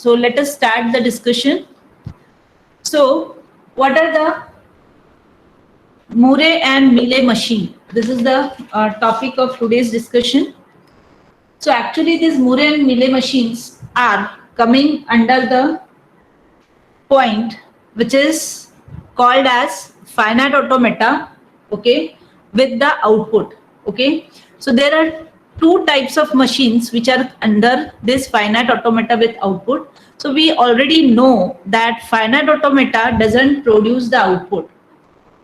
So let us start the discussion. So what are the Murray and Mealy machine? This is the topic of today's discussion. So actually these Murray and Mealy machines are coming under the point which is called as finite automata, okay, with the output, okay. So there are two types of machines which are under this finite automata with output. So we already know that finite automata doesn't produce the output.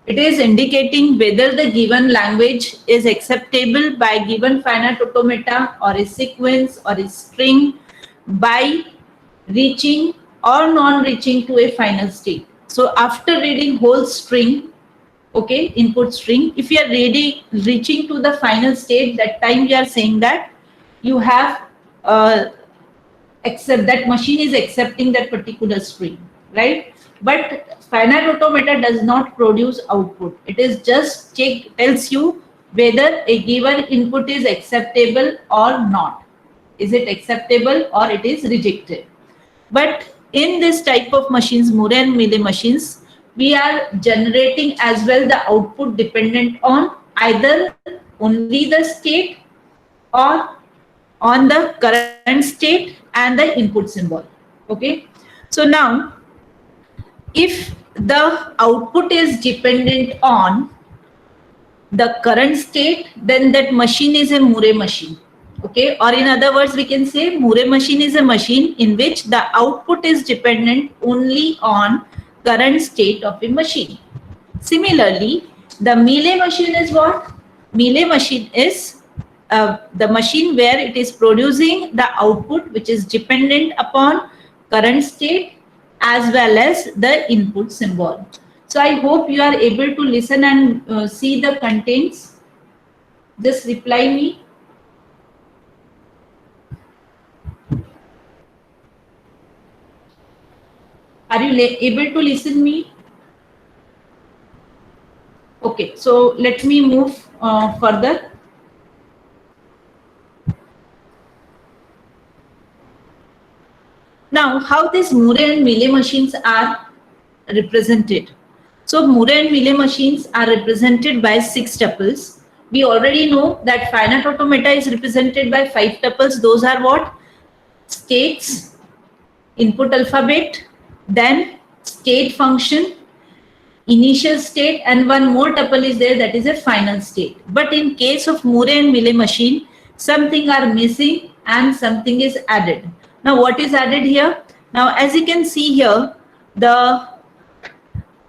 It is indicating whether the given language is acceptable by given finite automata or a sequence or a string by reaching or non-reaching to a final state. So after reading whole string, okay, input string, if you are reaching to the final state, that time you are saying that you have accept that machine is accepting that particular string, right? But finite automata does not produce output. It is just tells you whether a given input is acceptable or not. Is it acceptable or it is rejected? But in this type of machines, Murray and Mealy machines, we are generating as well the output dependent on either only the state or on the current state and the input symbol. Okay. So now, if the output is dependent on the current state, then that machine is a Murray machine. Okay, or in other words, we can say Murray machine is a machine in which the output is dependent only on current state of a machine. Similarly, the Mealy machine is what? Mealy machine is the machine where it is producing the output which is dependent upon current state as well as the input symbol. So I hope you are able to listen and see the contents. Just reply me. Are you able to listen me? Okay, so let me move further. Now, how these Murray and Mealy machines are represented? So Murray and Mealy machines are represented by 6 tuples. We already know that finite automata is represented by 5 tuples. Those are what? States, input alphabet, then state function, initial state, and one more tuple is there, that is a final state. But in case of Murray and Mealy machine, something are missing and something is added. Now what is added here? Now as you can see here, the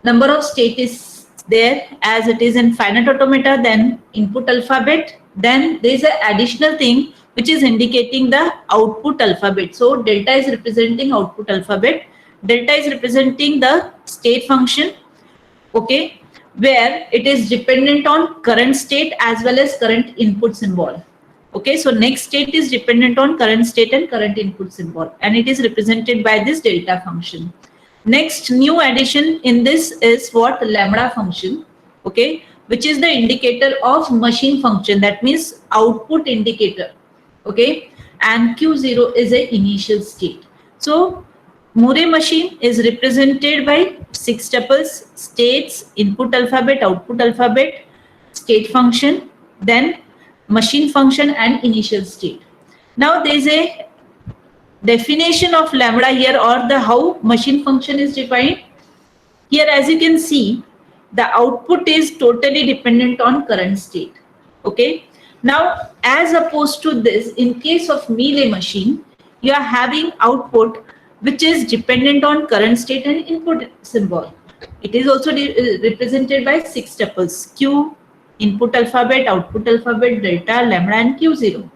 number of state is there as it is in finite automata, then input alphabet, then there is an additional thing which is indicating the output alphabet. So delta is representing output alphabet, delta is representing the state function, okay, where it is dependent on current state as well as current input symbol. Okay, so next state is dependent on current state and current input symbol, and it is represented by this delta function. Next new addition in this is what? Lambda function, okay, which is the indicator of machine function, that means output indicator, okay, and Q0 is a initial state. So Murray machine is represented by 6 tuples: states, input alphabet, output alphabet, state function, then machine function and initial state. Now there is a definition of lambda here, or the how machine function is defined. Here as you can see, the output is totally dependent on current state. Okay. Now as opposed to this, in case of Mealy machine, you are having output which is dependent on current state and input symbol. It is also represented by 6 tuples: Q, input alphabet, output alphabet, delta, lambda, and Q0.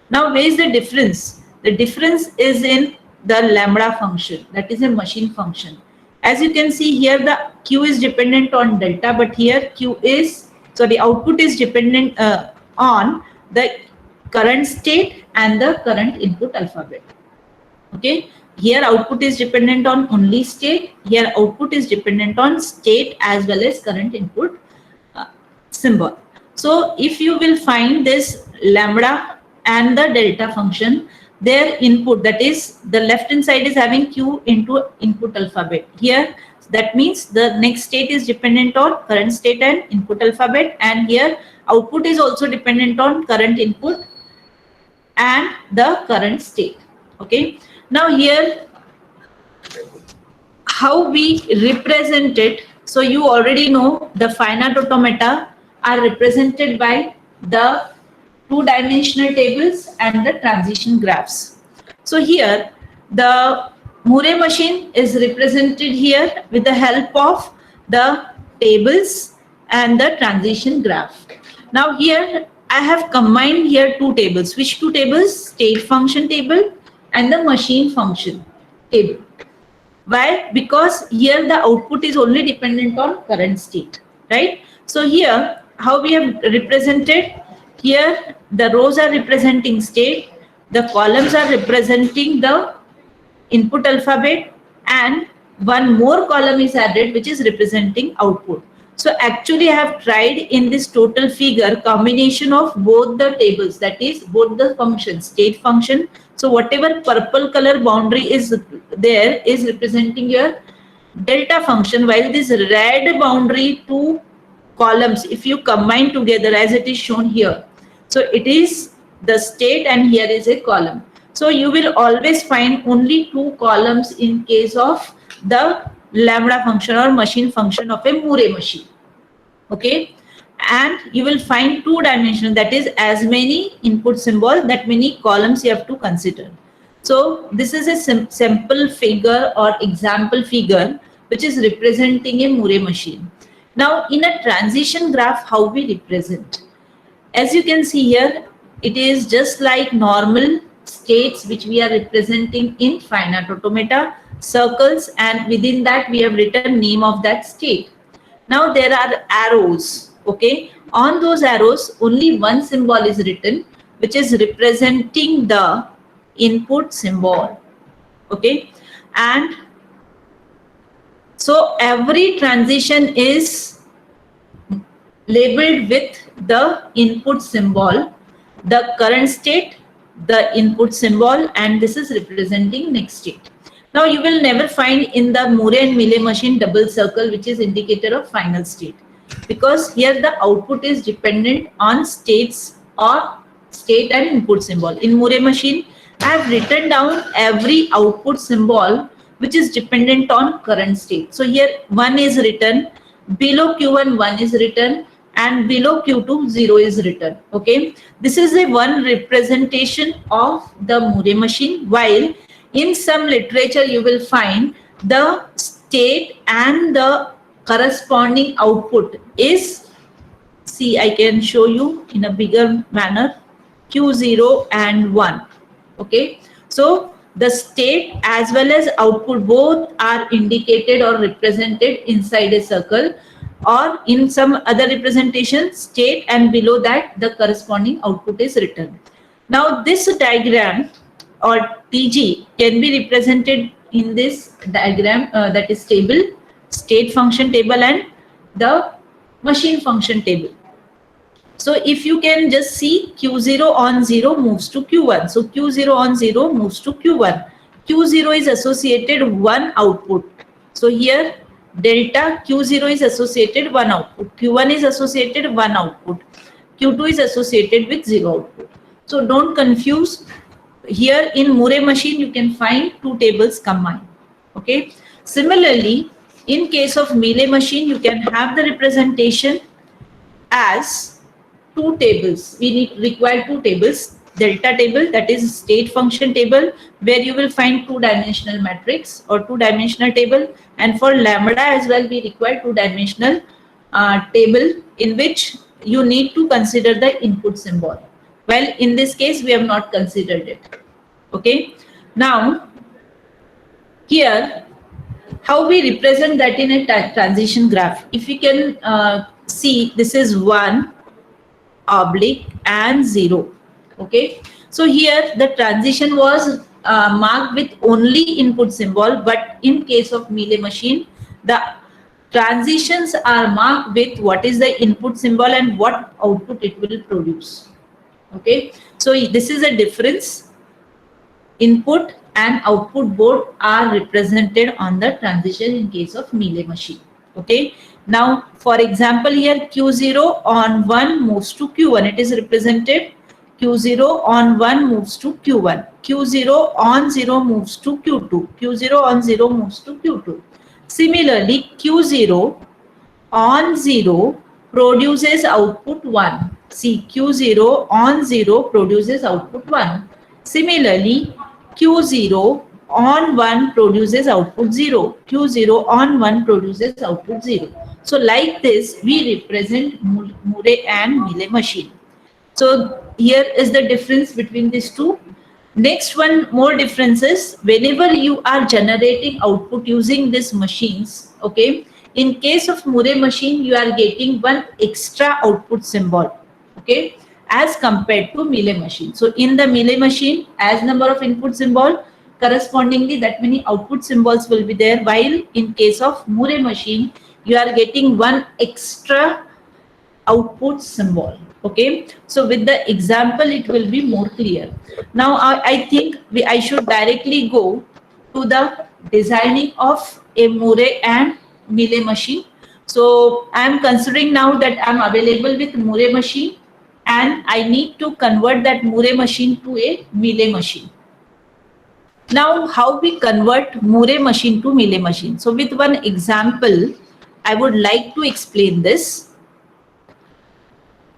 Now where is the difference? The difference is in the lambda function, that is a machine function. As you can see here, the Q is dependent on delta, but here output is dependent on the current state and the current input alphabet. Okay, here output is dependent on only state, here output is dependent on state as well as current input symbol. So if you will find this lambda and the delta function, their input, that is the left hand side is having Q into input alphabet. Here that means the next state is dependent on current state and input alphabet, and here output is also dependent on current input and the current state. Okay, now here how we represent it. So you already know the finite automata are represented by the two-dimensional tables and the transition graphs. So here the Moore machine is represented here with the help of the tables and the transition graph. Now here I have combined here two tables. Which two tables? State function table and the machine function table. Why? Because here the output is only dependent on current state, right? So here how we have represented, here the rows are representing state, the columns are representing the input alphabet, and one more column is added which is representing output. So actually I have tried in this total figure combination of both the tables, that is both the functions, state function. So whatever purple color boundary is there is representing your delta function, while this red boundary two columns, if you combine together as it is shown here, so it is the state and here is a column. So you will always find only two columns in case of the lambda function or machine function of a Moore machine. Okay, and you will find two dimensional, that is as many input symbol, that many columns you have to consider. So this is a simple figure or example figure which is representing a Moore machine. Now in a transition graph, how we represent? As you can see here, it is just like normal states which we are representing in finite automata, circles, and within that we have written name of that state. Now there are arrows, okay? On those arrows only one symbol is written which is representing the input symbol, okay? And so every transition is labeled with the input symbol, the current state, the input symbol, and this is representing next state. Now you will never find in the Moore and Mealy machine double circle which is indicator of final state, because here the output is dependent on states or state and input symbol. In Moore machine I have written down every output symbol which is dependent on current state. So here 1 is written, below Q1 1 is written, and below Q2 0 is written. Okay, this is a one representation of the Moore machine, while in some literature you will find the state and the corresponding output is, see I can show you in a bigger manner, Q0 and 1. Okay, so the state as well as output both are indicated or represented inside a circle, or in some other representation state and below that the corresponding output is written. Now this diagram or TG can be represented in this diagram, that is table, state function table and the machine function table. So if you can just see, Q0 on 0 moves to Q1. So Q0 on 0 moves to Q1. Q0 is associated one output. So here delta Q0 is associated one output. Q1 is associated one output. Q2 is associated with 0 output. So don't confuse. Here in Moore machine you can find two tables combined. Okay. Similarly, in case of Mealy machine you can have the representation as two tables. We require two tables. Delta table, that is state function table, where you will find two-dimensional matrix or two-dimensional table, and for lambda as well we require two-dimensional table in which you need to consider the input symbol. Well, in this case we have not considered it. Okay, now here how we represent that in a transition graph. If you can see, this is 1 oblique and 0. Okay, so here the transition was marked with only input symbol, but in case of Mealy machine the transitions are marked with what is the input symbol and what output it will produce. Okay, so this is a difference. input and output both are represented on the transition in case of Mealy machine. Okay. Now, for example, here Q0 on 1 moves to Q1. It is represented Q0 on 1 moves to Q1. Q0 on 0 moves to Q2. Q0 on 0 moves to Q2. Similarly, Q0 on 0 produces output 1. See, Q0 on 0 produces output 1. Similarly, Q0 on 1 produces output 0. Q0 on 1 produces output 0. So like this, we represent Murray and Mealy machine. So here is the difference between these two. Next one more difference is whenever you are generating output using these machines, okay, in case of Murray machine, you are getting one extra output symbol, okay, as compared to Mealy machine. So in the Mealy machine, as number of input symbol, correspondingly that many output symbols will be there, while in case of Murray machine, you are getting one extra output symbol. Okay, so with the example it will be more clear. Now I think I should directly go to the designing of a Murray and Mealy machine. So I am considering now that I am available with Murray machine and I need to convert that Murray machine to a Mealy machine. Now how we convert Murray machine to Mealy machine? So with one example I would like to explain this.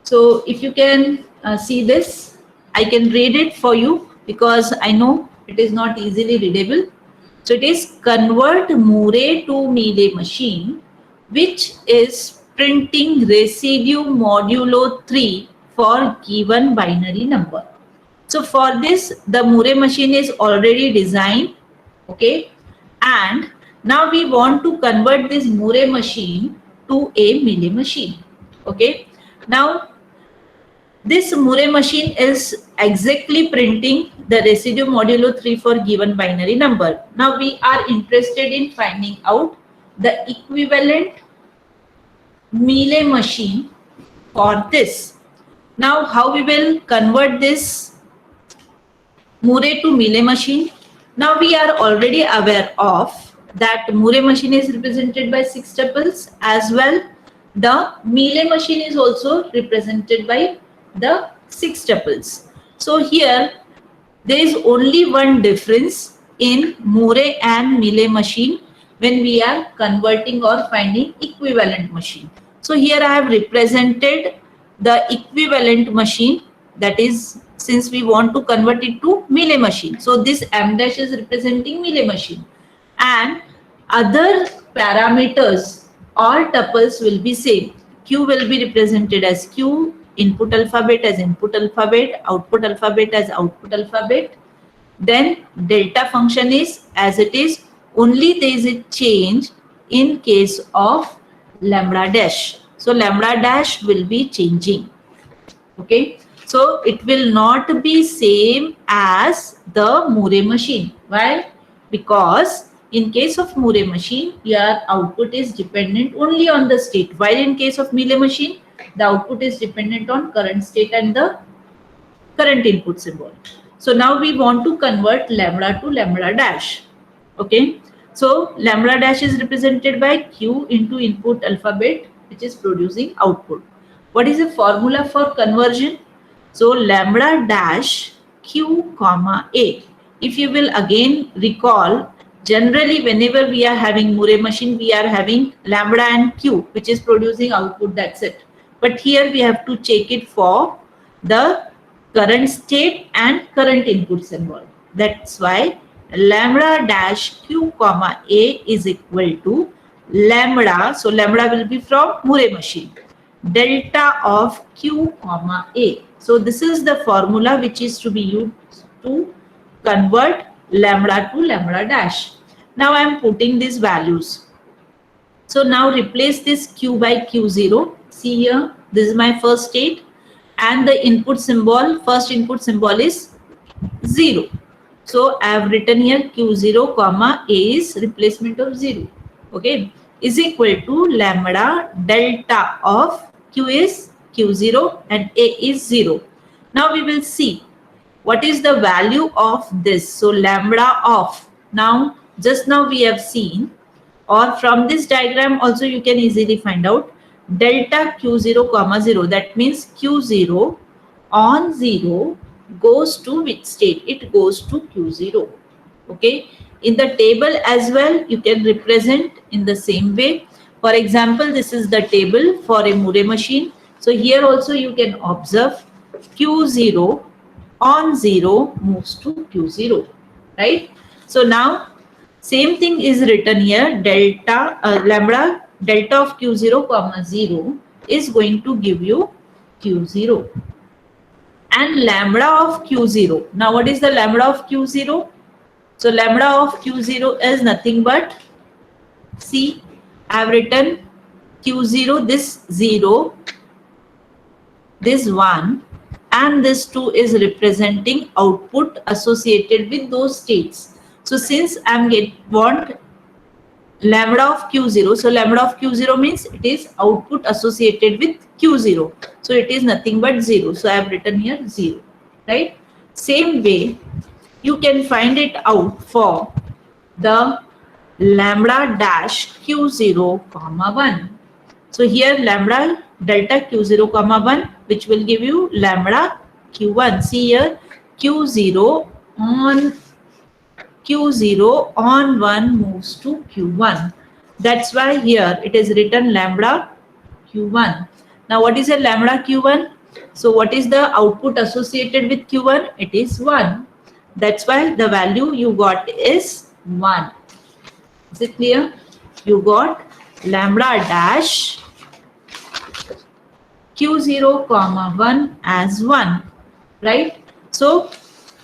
So if you can see this, I can read it for you because I know it is not easily readable. So it is convert Murray to Mealy machine, which is printing residue modulo 3 for given binary number. So for this, the Murray machine is already designed, okay, and now we want to convert this Murray machine to a Mealy machine, okay. Now this Murray machine is exactly printing the residue modulo 3 for given binary number. Now we are interested in finding out the equivalent Mealy machine for this. Now how we will convert this Murray to Mealy machine? Now we are already aware of that Murray machine is represented by 6 tuples, as well the Mealy machine is also represented by the 6 tuples. So here there is only one difference in Murray and Mealy machine when we are converting or finding equivalent machine. So here I have represented the equivalent machine, that is, since we want to convert it to Mealy machine. So this M dash is representing Mealy machine, and other parameters or tuples will be same. Q will be represented as Q, input alphabet as input alphabet, output alphabet as output alphabet. Then delta function is as it is, only there is a change in case of lambda dash. So lambda dash will be changing, okay. So it will not be same as the Murray machine. Why? Because in case of Murray machine, your output is dependent only on the state, while in case of Mealy machine, the output is dependent on current state and the current input symbol. So now we want to convert lambda to lambda dash. Okay. So lambda dash is represented by Q into input alphabet, which is producing output. What is the formula for conversion? So lambda dash Q comma A. If you will again recall, generally whenever we are having Murray machine, we are having lambda and Q, which is producing output, that's it. But here we have to check it for the current state and current input symbol. That's why lambda dash Q comma A is equal to lambda. So lambda will be from Murray machine, delta of Q comma A. So this is the formula which is to be used to convert lambda to lambda dash. Now I am putting these values. So now replace this Q by Q0. See here, this is my first state, and the input symbol, first input symbol is 0. So I have written here Q0 comma A is replacement of 0. Okay, is equal to lambda delta of Q is Q0 and A is 0. Now we will see what is the value of this? So lambda of, now just now we have seen, or from this diagram also you can easily find out, delta q0 comma 0, that means q0 on 0 goes to which state? It goes to q0. Okay, in the table as well you can represent in the same way. For example, this is the table for a Murray machine. So here also you can observe q0 on 0 moves to q0, right? So now same thing is written here, delta lambda delta of q0 comma 0 is going to give you q0, and lambda of q0. Now what is the lambda of q0? So lambda of q0 is nothing but, see, I have written q0, this 0, this 1, and this 2 is representing output associated with those states. So since I'm want lambda of q0, so lambda of q0 means it is output associated with q0. So it is nothing but 0. So I have written here 0, right? Same way, you can find it out for the lambda dash q0 comma 1. So here lambda delta q0 comma 1, which will give you lambda q1. See here, q0 on 1 moves to q1. That's why here it is written lambda q1. Now what is a lambda q1? So what is the output associated with q1? It is 1. That's why the value you got is 1. Is it clear? You got lambda dash q0 comma 1 as 1, right? So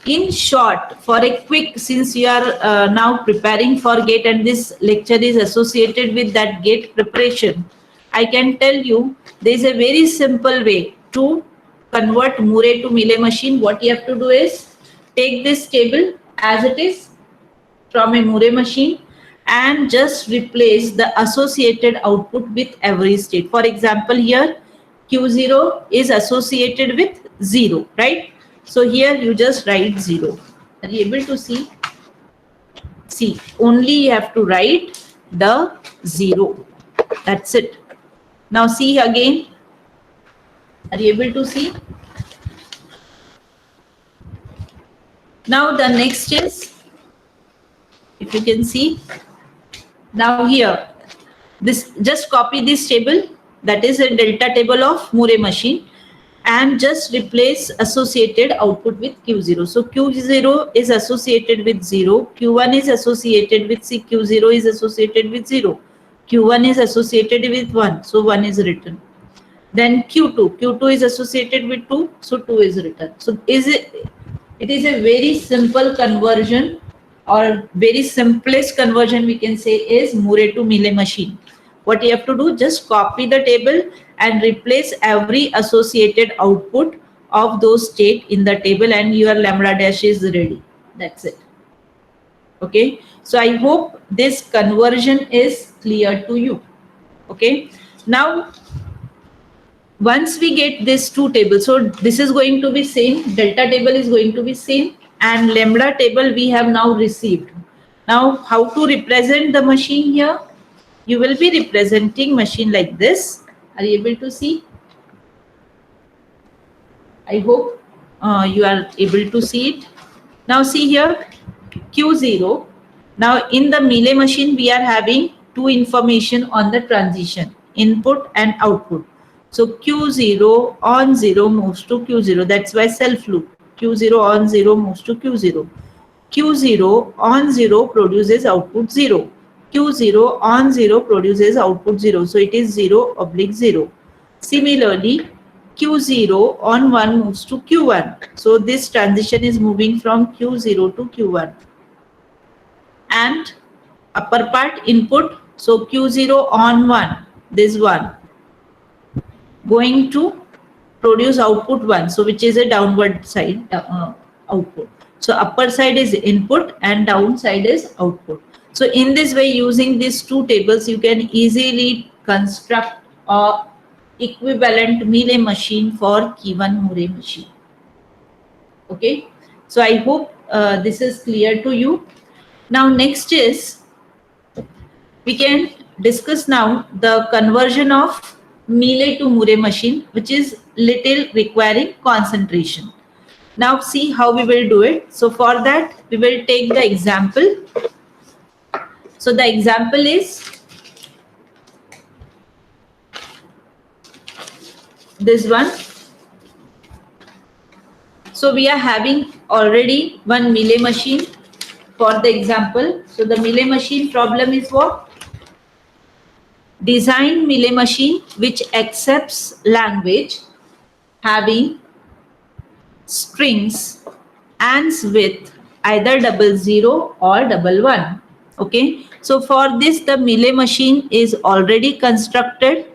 in short, for a quick, since you are now preparing for GATE and this lecture is associated with that GATE preparation, I can tell you there is a very simple way to convert Murray to Mealy machine. What you have to do is take this table as it is from a Murray machine and just replace the associated output with every state. For example, here q0 is associated with 0, right? So here you just write 0. Are you able to see? See, only you have to write the 0. That's it. Now see again. Are you able to see? Now the next is, if you can see, now here, this just copy this table, that is a delta table of Murray machine, and just replace associated output with q0. So q0 is associated with 0, q1 is associated with C, q0 is associated with 0, q1 is associated with 1, so 1 is written. Then q2 is associated with 2, so 2 is written. So it is a very simple conversion, or very simplest conversion we can say is Murray to Mealy machine. What you have to do, just copy the table and replace every associated output of those state in the table and your lambda dash is ready. That's it. Okay. So I hope this conversion is clear to you. Okay. Now, once we get these two tables, so this is going to be same, delta table is going to be same, and lambda table we have now received. Now, how to represent the machine here? You will be representing machine like this. Are you able to see? I hope you are able to see it. Now see here, Q0. Now in the Mealy machine, we are having two information on the transition, input and output. So Q0 on 0 moves to Q0. That's why self loop. Q0 on 0 moves to Q0. Q0 on 0 produces output 0. Q0 on 0 produces output 0. So it is 0 oblique 0. Similarly, Q0 on 1 moves to Q1. So this transition is moving from Q0 to Q1. And upper part input, so Q0 on 1, this one, going to produce output 1, so which is a downward side output. So upper side is input and downside is output. So in this way, using these two tables, you can easily construct a equivalent Mealy machine for Keyvan Murray machine. Okay. So I hope this is clear to you. Now next is, we can discuss now the conversion of Mealy to Murray machine, which is little requiring concentration. Now see how we will do it. So for that, we will take the example. So the example is this one. So we are having already one Mealy machine for the example. So the Mealy machine problem is what? Design Mealy machine which accepts language having strings ends with either 00 or 11. Okay. So for this, the Mealy machine is already constructed.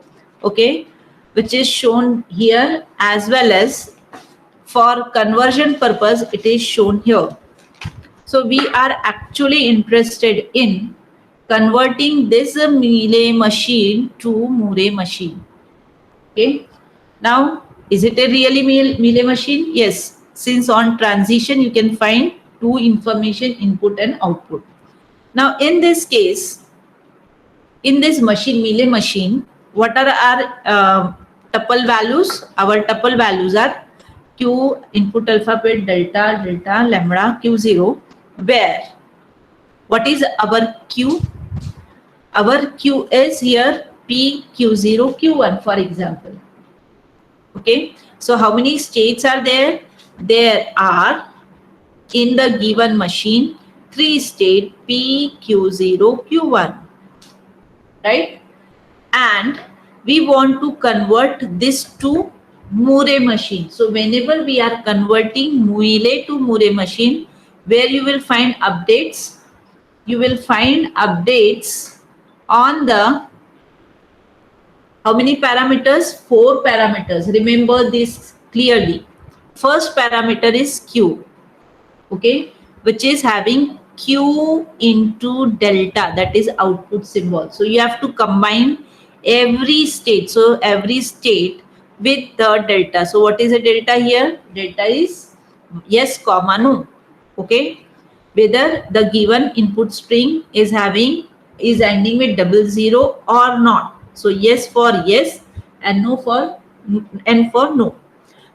Okay, which is shown here, as well as for conversion purpose it is shown here. So we are actually interested in converting this Mealy machine to Murray machine. Okay. Now, is it a really Mealy machine? Yes. Since on transition you can find two information, input and output. Now in this case, in this machine, Mealy machine, what are our tuple values? Our tuple values are Q, input alphabet, delta, delta, lambda, Q0, where what is our Q? Our Q is here P, Q0, Q1 for example. Okay, so how many states are there? There are in the given machine 3 state P, Q0, Q1, right? And we want to convert this to Murray machine. So whenever we are converting Mealy to Murray machine, where you will find updates, you will find updates on the how many parameters? 4 parameters. Remember this clearly. First parameter is Q, okay, which is having Q into delta, that is output symbol. So you have to combine every state. So every state with the delta. So what is a delta here? Delta is yes, comma, no. Okay. Whether the given input string is ending with 00 or not. So yes for yes and no for no.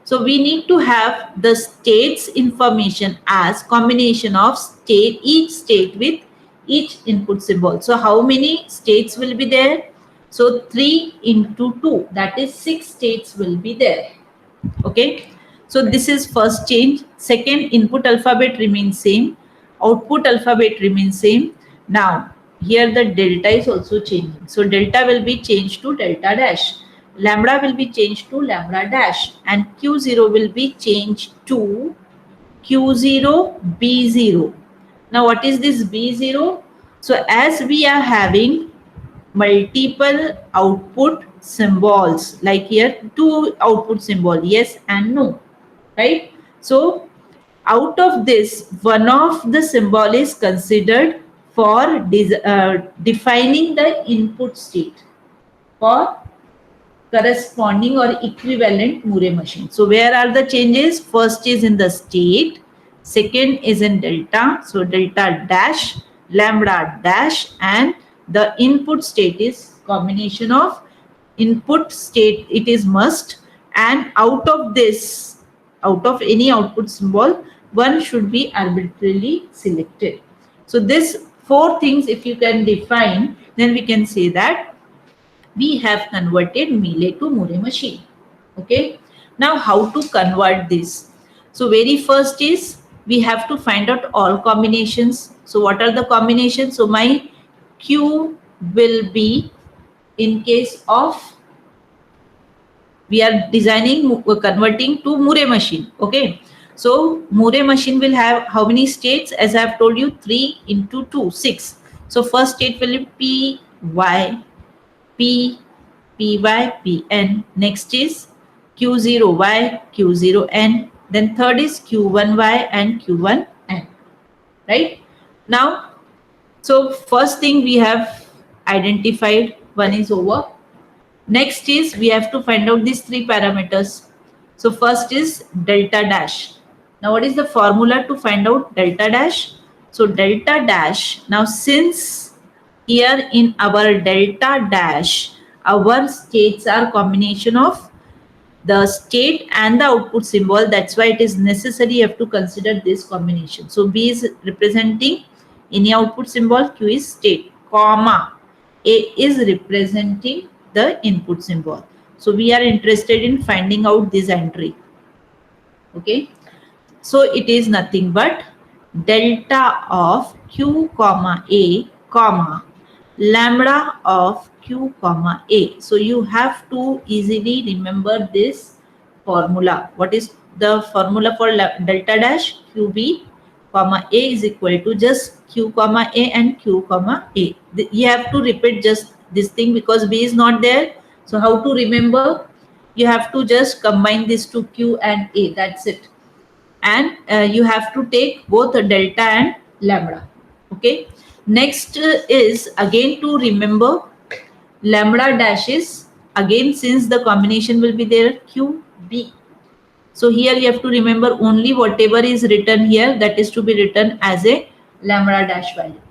So we need to have the states information as combination of each state with each input symbol. So how many states will be there? So 3 into 2, that is 6 states will be there. Okay. So this is first change. Second, input alphabet remains same. Output alphabet remains same. Now here the delta is also changing. So delta will be changed to delta dash. Lambda will be changed to lambda dash, and Q0 will be changed to Q0 B0. Now what is this B0? So as we are having multiple output symbols, like here 2 output symbol, yes and no, right? So out of this, one of the symbol is considered for defining the input state for corresponding or equivalent Murray machine. So where are the changes? First is in the state, second is in delta, so delta dash, lambda dash, and the input state is combination of input state, it is must, and out of this, out of any output symbol, one should be arbitrarily selected. So this 4 things if you can define, then we can say that we have converted Mealy to Murray machine. Okay. Now how to convert this? So very first is we have to find out all combinations. So what are the combinations? So my Q will be, in case of we are designing converting to Murray machine. Okay. So Murray machine will have how many states? As I have told you, 3 into 2, 6. So first state will be P, Y, P, Py, Pn. Next is Q0y, Q0n. Then third is Q1y and Q1n. Right? Now, so first thing we have identified, one is over. Next is we have to find out these 3 parameters. So first is delta dash. Now what is the formula to find out delta dash? So delta dash, now since here in our delta dash, our states are combination of the state and the output symbol. That's why it is necessary you have to consider this combination. So B is representing any output symbol, Q is state, comma, A is representing the input symbol. So we are interested in finding out this entry. Okay. So it is nothing but delta of Q comma A comma lambda of Q comma A. So you have to easily remember this formula. What is the formula for delta dash? QB comma A is equal to just Q comma A and Q comma A. You have to repeat just this thing because B is not there. So how to remember? You have to just combine these two Q and A. That's it. And you have to take both delta and lambda. Okay. Next is again to remember lambda dash is again, since the combination will be there, QB. So here you have to remember only whatever is written here, that is to be written as a lambda dash value.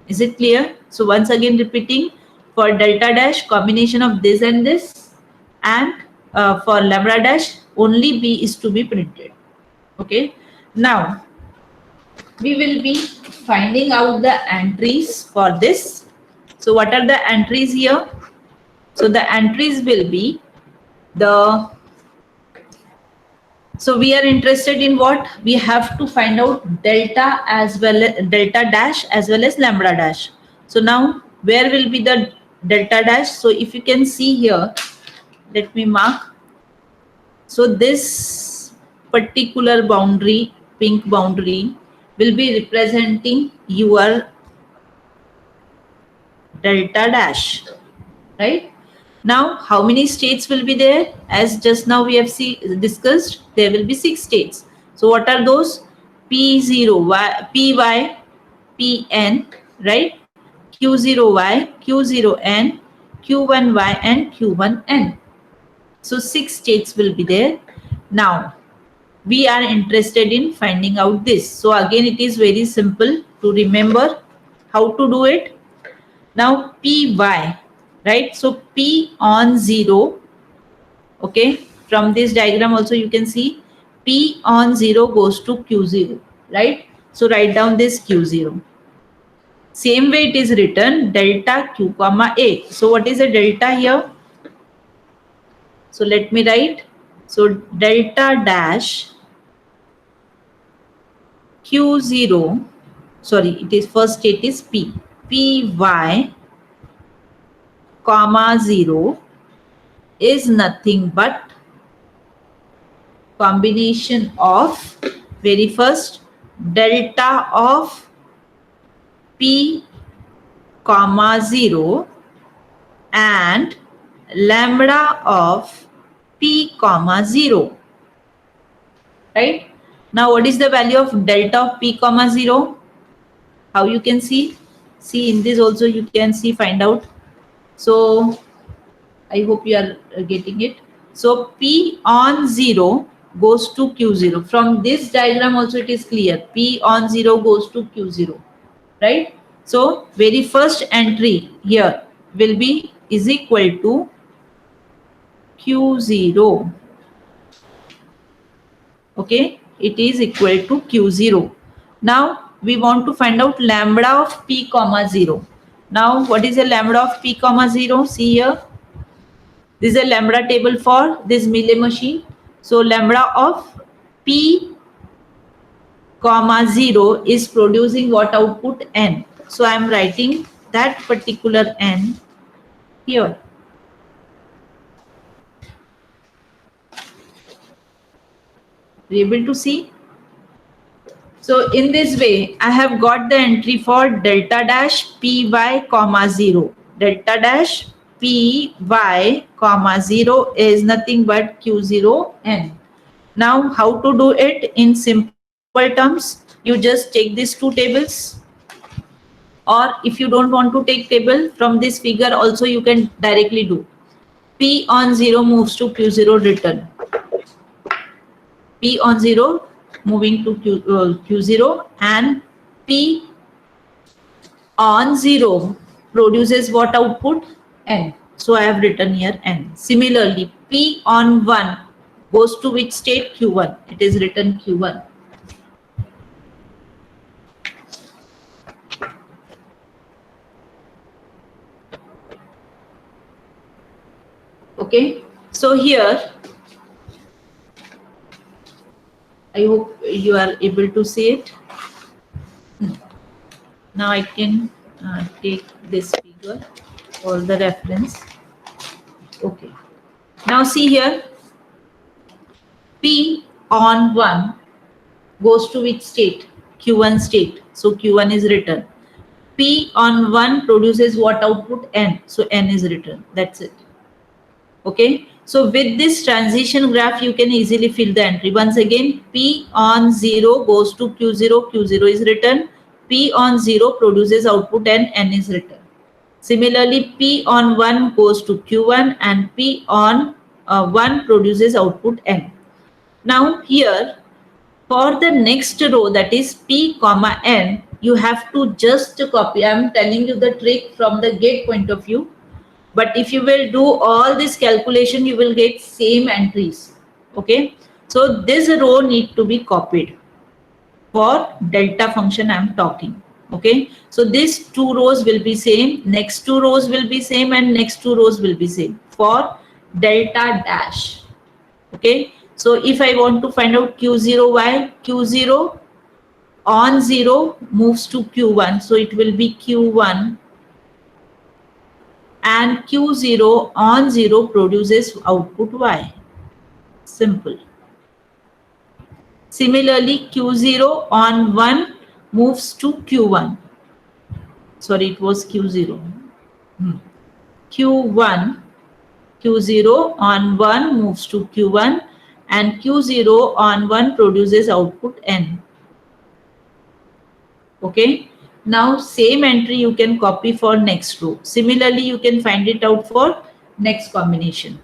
Is it clear? So once again repeating, for delta dash combination of this and this, and for lambda dash only B is to be printed. Okay. Now we will be finding out the entries for this. So what are the entries here? So the entries will be the, so we are interested in what? We have to find out delta as well as delta dash as well as lambda dash. So now where will be the delta dash? So if you can see here, let me mark. So this particular boundary, pink boundary, will be representing your delta dash, right? Now, how many states will be there? As just now we have discussed, there will be 6 states. So what are those? P0Y, Py, Pn, right? Q0Y, Q0n, Q1y, and Q1n. So 6 states will be there. Now, we are interested in finding out this. So again, it is very simple to remember how to do it. Now, Py, right? So P on 0, okay, from this diagram also you can see P on 0 goes to Q0, right? So write down this Q0. Same way it is written delta Q comma A. So what is a delta here? So let me write. So delta dash Q0, sorry, it is first state is P, Py comma 0 is nothing but combination of very first delta of P comma 0 and lambda of P comma 0, right? Now what is the value of delta of P comma 0? How you can see? See in this also you can see, find out. So I hope you are getting it. So P on 0 goes to Q0. From this diagram also it is clear. P on 0 goes to Q0, right? So very first entry here will be is equal to Q0. Okay, it is equal to Q0. Now we want to find out lambda of P comma 0. Now what is a lambda of P comma 0? See here. This is a lambda table for this Mealy machine. So lambda of P comma 0 is producing what output? N. So I am writing that particular N here. Are you able to see? So in this way, I have got the entry for delta dash Py comma 0. Delta dash Py comma 0 is nothing but Q0n. Now how to do it in simple terms? You just take these two tables, or if you don't want to take table, from this figure also you can directly do. P on 0 moves to Q0 return. P on 0 moving to Q0, and P on 0 produces what output? N. So I have written here N. Similarly, P on 1 goes to which state? Q1. It is written Q1. Okay. So here, I hope you are able to see it. Now I can take this figure for the reference. Okay. Now see here, P on 1 goes to which state? Q1 state. So Q1 is written. P on 1 produces what output? N. So N is written. That's it. Okay. So with this transition graph, you can easily fill the entry. Once again, P on 0 goes to Q0. Q0 is written. P on 0 produces output N. N is written. Similarly, P on 1 goes to Q1 and P on 1 produces output N. Now here, for the next row, that is P comma N, you have to just copy. I am telling you the trick from the gate point of view. But if you will do all this calculation, you will get same entries. Okay. So this row need to be copied for delta function I am talking. Okay. So these two rows will be same. Next two rows will be same and next two rows will be same for delta dash. Okay. So if I want to find out Q0, why? Q0 on 0 moves to Q1. So it will be Q1 and Q0 on 0 produces output Y. Simple. Similarly, Q0 on 1 moves to Q1. Sorry, it was Q0. Q1, Q0 on 1 moves to Q1 and Q0 on 1 produces output N. Okay. Now same entry you can copy for next row. Similarly, you can find it out for next combination.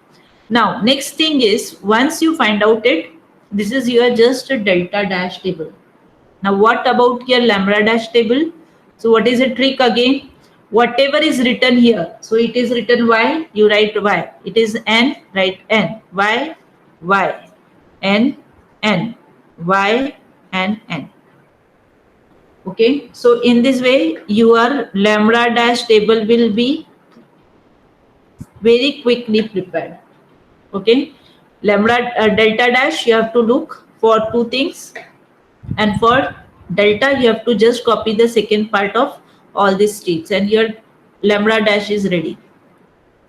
Now next thing is, once you find out it, this is your just a delta dash table. Now what about your lambda dash table? So what is the trick again? Whatever is written here, so it is written Y, you write Y. It is N, write N. Y, Y, N, N, Y, and N. Okay, so in this way, your lambda dash table will be very quickly prepared. Okay, lambda delta dash, you have to look for two things, and for delta, you have to just copy the second part of all these states, and your lambda dash is ready.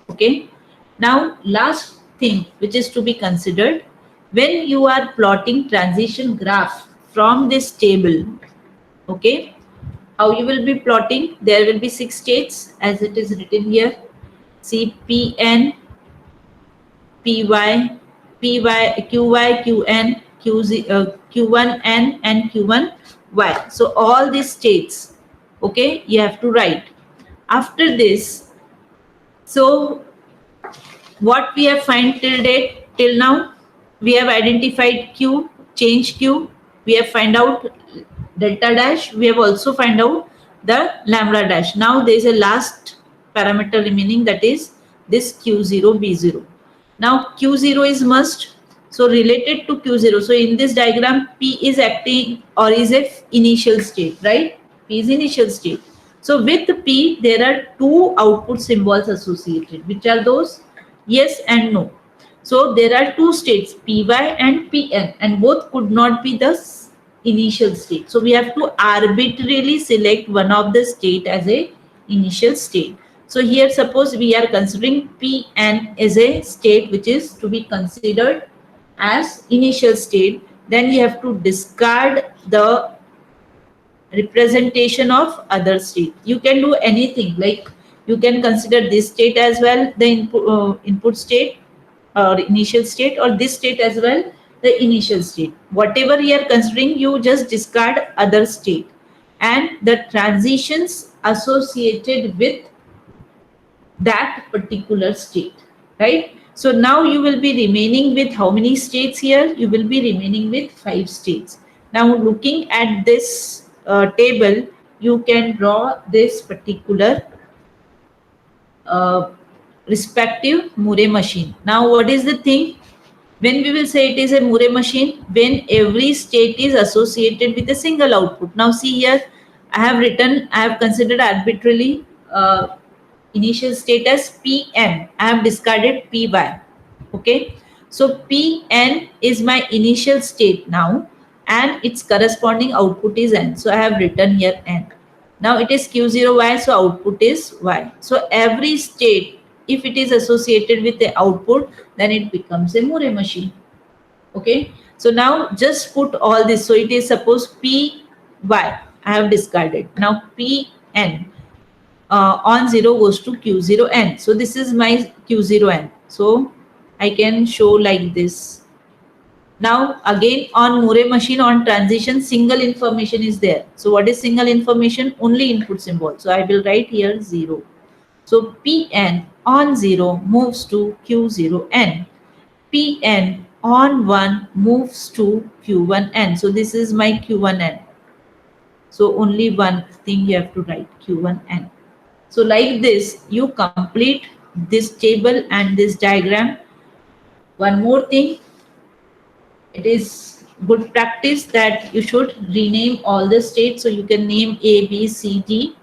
Okay, now last thing which is to be considered, when you are plotting transition graph from this table. Okay, how you will be plotting? There will be 6 states as it is written here. See, Pn, Py, Qy, Qn, Q1n and Q1y. So all these states, okay, you have to write. After this, so what we have find till now, we have identified Q, change Q, we have find out delta dash, we have also find out the lambda dash. Now there is a last parameter remaining, that is this Q0, B0. Now Q0 is must, so related to Q0. So in this diagram, P is acting or is a initial state, right? P is initial state. So with P, there are two output symbols associated. Which are those? Yes and no. So there are two states, Py and Pn, and both could not be the initial state. So we have to arbitrarily select one of the state as a initial state. So here suppose we are considering Pn as a state which is to be considered as initial state, then you have to discard the representation of other state. You can do anything, like you can consider this state as well, the input state or initial state, or this state as well, the initial state. Whatever you are considering, you just discard other state and the transitions associated with that particular state, right? So now you will be remaining with how many states here? You will be remaining with 5 states. Now looking at this table, you can draw this particular respective Murray machine. Now what is the thing? When we will say it is a Murray machine, when every state is associated with a single output. Now see here, I have considered arbitrarily initial state as Pn. I have discarded Py. Okay. So Pn is my initial state now and its corresponding output is n. So I have written here n. Now it is Q0y, so output is y. So every state, if it is associated with the output, then it becomes a Murray machine. Okay. So now just put all this. So it is suppose Py, I have discarded. Now Pn on 0 goes to Q0n. So this is my Q0n. So I can show like this. Now again on Murray machine on transition, single information is there. So what is single information? Only input symbol. So I will write here 0. So Pn on 0 moves to Q0n. Pn on 1 moves to Q1n. So this is my Q1n. So only one thing you have to write, Q1n. So like this, you complete this table and this diagram. One more thing, it is good practice that you should rename all the states. So you can name A, B, C, D,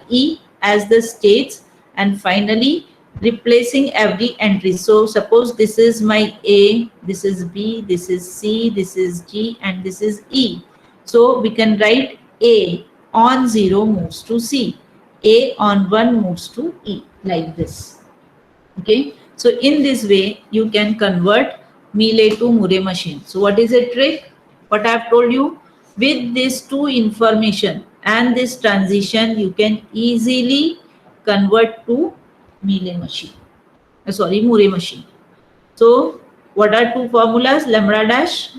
E as the states, and finally replacing every entry. So suppose this is my A, this is B, this is C, this is G, and this is E. So we can write A on 0 moves to C. A on 1 moves to E, like this. Okay. So in this way, you can convert Mealy to Murray machine. So what is a trick? What I have told you, with these two information and this transition, you can easily convert to Mealy machine. Murray machine. So what are two formulas? Lambda dash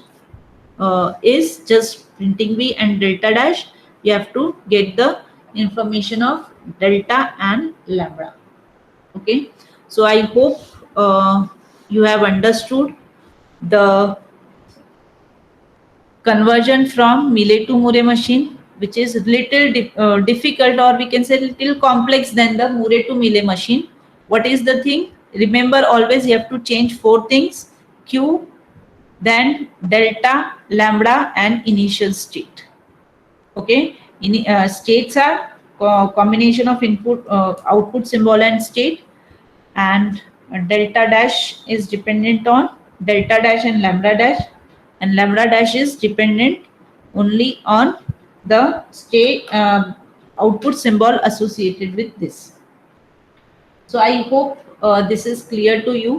is just printing B, and delta dash, you have to get the information of delta and lambda. Okay. So I hope you have understood the conversion from Mealy to Murray machine, which is little difficult, or we can say little complex than the Murray to Mealy machine. What is the thing? Remember, always you have to change 4 things: Q, then delta, lambda, and initial state. Okay. States are combination of input, output symbol and state, and delta dash is dependent on delta dash and lambda dash is dependent only on the state output symbol associated with this. So I hope this is clear to you.